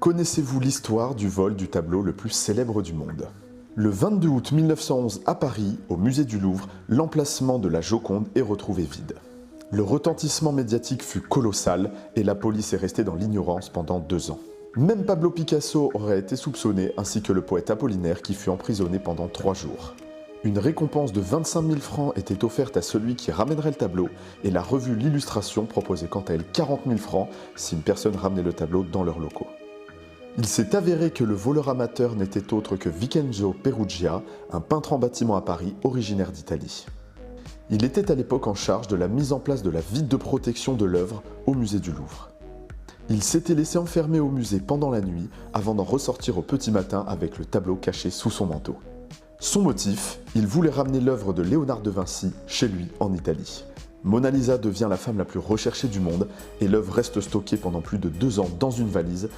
Connaissez-vous l'histoire du vol du tableau le plus célèbre du monde? Le 22 août 1911 à Paris, au musée du Louvre, l'emplacement de la Joconde est retrouvé vide. Le retentissement médiatique fut colossal et la police est restée dans l'ignorance pendant 2 ans. Même Pablo Picasso aurait été soupçonné, ainsi que le poète Apollinaire qui fut emprisonné pendant 3 jours. Une récompense de 25 000 francs était offerte à celui qui ramènerait le tableau et la revue L'Illustration proposait quant à elle 40 000 francs si une personne ramenait le tableau dans leurs locaux. Il s'est avéré que le voleur amateur n'était autre que Vincenzo Peruggia, un peintre en bâtiment à Paris originaire d'Italie. Il était à l'époque en charge de la mise en place de la vitre de protection de l'œuvre au musée du Louvre. Il s'était laissé enfermer au musée pendant la nuit avant d'en ressortir au petit matin avec le tableau caché sous son manteau. Son motif, il voulait ramener l'œuvre de Léonard de Vinci chez lui en Italie. Mona Lisa devient la femme la plus recherchée du monde et l'œuvre reste stockée pendant plus de 2 ans dans une valise